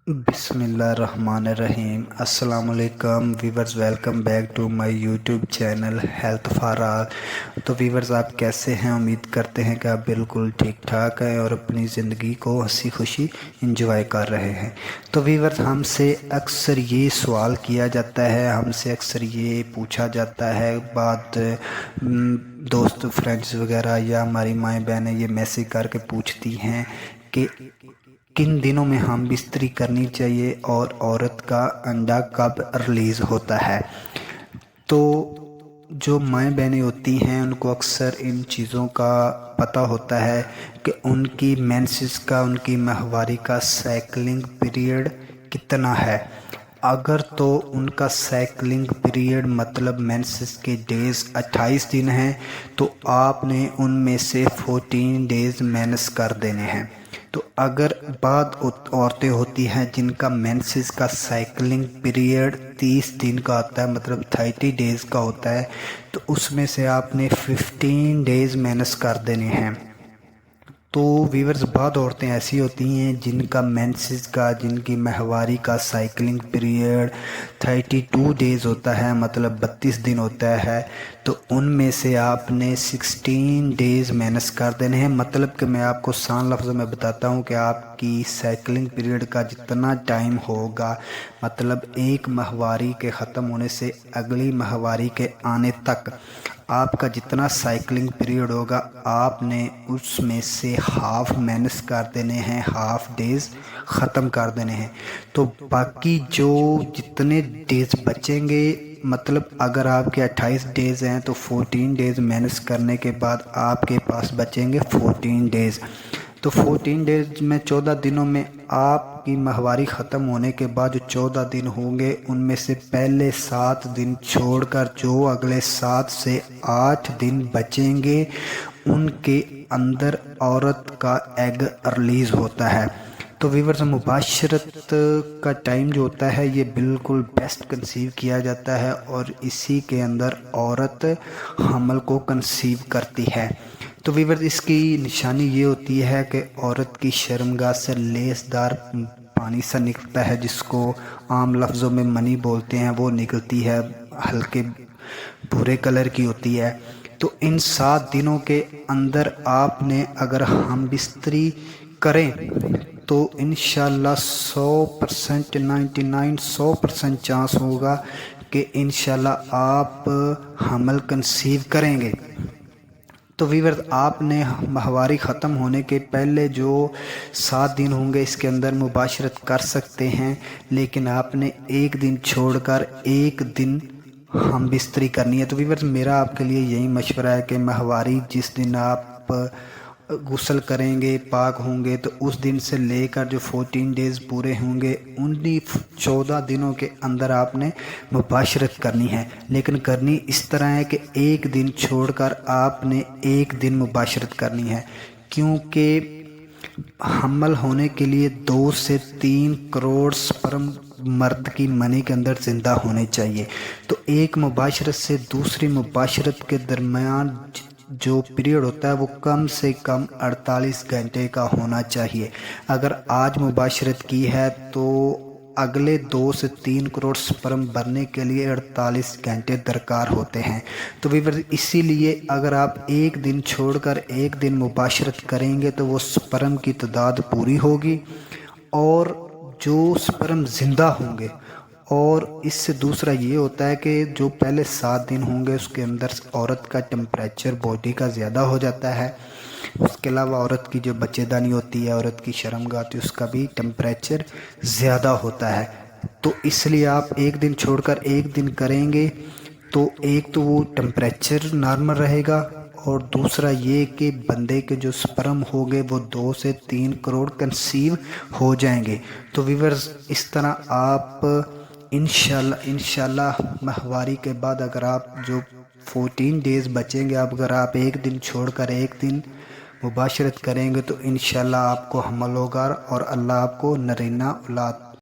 बिस्मिल्लाहिर्रहमानिर्रहीम। अस्सलाम वालेकुम viewers, welcome back to my YouTube channel health for all. तो वीवर्स, आप कैसे हैं? उम्मीद करते हैं कि आप बिल्कुल ठीक ठाक हैं और अपनी ज़िंदगी को हंसी खुशी इंजॉय कर रहे हैं। तो वीवर्स, हमसे अक्सर ये सवाल किया जाता है, हमसे अक्सर ये पूछा जाता है, बात दोस्त फ्रेंड्स वगैरह या हमारी माएँ बहनें ये मैसेज करके पूछती हैं कि किन दिनों में हम बिस्तरी करनी चाहिए और औरत का अंडा कब रिलीज़ होता है। तो जो माएँ बहनें होती हैं उनको अक्सर इन चीज़ों का पता होता है कि उनकी मेंसेस का, उनकी माहवारी का साइकिलिंग पीरियड कितना है। अगर तो उनका साइकिलिंग पीरियड मतलब मेंसेस के डेज़ 28 दिन हैं तो आपने उनमें से 14 डेज़ माइनस कर देने हैं। तो अगर बाद औरतें होती हैं जिनका मेंसेस का साइकिलिंग पीरियड 30 दिन का होता है, मतलब 30 डेज़ का होता है, तो उसमें से आपने 15 डेज़ माइनस कर देने हैं। तो वीवर्स, बाद औरतें ऐसी होती हैं जिनका मेंसेस का, जिनकी माहवारी का साइकिलिंग पीरियड 32 डेज़ होता है, मतलब 32 दिन होता है, तो उनमें से आपने 16 डेज़ माइनस कर देने हैं। मतलब कि मैं आपको आसान लफ्ज़ों में बताता हूँ कि आपकी साइकिलिंग पीरियड का जितना टाइम होगा, मतलब एक माहवारी के ख़त्म होने से अगली माहवारी के आने तक आपका जितना साइकिलिंग पीरियड होगा, आपने उसमें से हाफ माइनस कर देने हैं, हाफ डेज़ ख़त्म कर देने हैं। तो बाकी जो जितने डेज़ बचेंगे, मतलब अगर आपके 28 डेज़ हैं तो 14 डेज़ माइनस करने के बाद आपके पास बचेंगे 14 डेज़। तो 14 डेज़ में 14 दिनों में आपकी माहवारी ख़त्म होने के बाद जो 14 दिन होंगे उनमें से पहले 7 दिन छोड़कर जो अगले 7 से 8 दिन बचेंगे उनके अंदर औरत का एग रिलीज़ होता है। तो वीवर्स, मुबाशरत का टाइम जो होता है ये बिल्कुल बेस्ट कंसीव किया जाता है और इसी के अंदर औरत हमल को कंसीव करती है। तो वीवर्स, इसकी निशानी ये होती है कि औरत की शर्मगाह से लेसदार पानी सा निकलता है, जिसको आम लफ्ज़ों में मनी बोलते हैं, वो निकलती है, हल्के भूरे कलर की होती है। तो इन 7 दिनों के अंदर आपने अगर हम बिस्तरी करें तो इंशाल्लाह 100%, 99, 100% चांस होगा कि इंशाल्लाह आप हमल कंसीव करेंगे। तो वीवर्स, आपने माहवारी ख़त्म होने के पहले जो 7 दिन होंगे इसके अंदर मुबाशरत कर सकते हैं, लेकिन आपने एक दिन छोड़कर एक दिन हम बिस्तरी करनी है। तो वीवर्स, मेरा आपके लिए यही मशवरा है कि माहवारी जिस दिन आप गुस्ल करेंगे, पाक होंगे, तो उस दिन से लेकर जो 14 डेज़ पूरे होंगे उन्हीं 14 दिनों के अंदर आपने मुबाशरत करनी है। लेकिन करनी इस तरह है कि एक दिन छोड़कर आपने एक दिन मुबाशरत करनी है, क्योंकि हमल होने के लिए 2 से 3 करोड़ स्पर्म मर्द की मनी के अंदर ज़िंदा होने चाहिए। तो एक मुबाशरत से दूसरी मुबाशरत के दरमियान जो पीरियड होता है वो कम से कम 48 घंटे का होना चाहिए। अगर आज मुबाशरत की है तो अगले 2 से 3 करोड़ स्पर्म भरने के लिए 48 घंटे दरकार होते हैं। तो वीवर, इसीलिए अगर आप एक दिन छोड़कर एक दिन मुबाशरत करेंगे तो वो स्पर्म की तादाद पूरी होगी और जो स्पर्म ज़िंदा होंगे। और इससे दूसरा ये होता है कि जो पहले 7 दिन होंगे उसके अंदर औरत का टेम्परेचर बॉडी का ज़्यादा हो जाता है। उसके अलावा औरत की जो बच्चेदानी होती है, औरत की शर्मगाह होती है, उसका भी टेम्परेचर ज़्यादा होता है। तो इसलिए आप एक दिन छोड़कर एक दिन करेंगे तो एक तो वो टेम्परेचर नॉर्मल रहेगा और दूसरा ये कि बंदे के जो स्पर्म होंगे वो 2 से 3 करोड़ कंसीव हो जाएंगे। तो व्यूअर्स, इस तरह आप इंशाल्लाह माहवारी के बाद अगर आप जो 14 डेज़ बचेंगे, अगर आप एक दिन छोड़कर एक दिन मुबाशरत करेंगे तो इंशाल्लाह आपको हमल होगा और अल्लाह आपको नरीना औलाद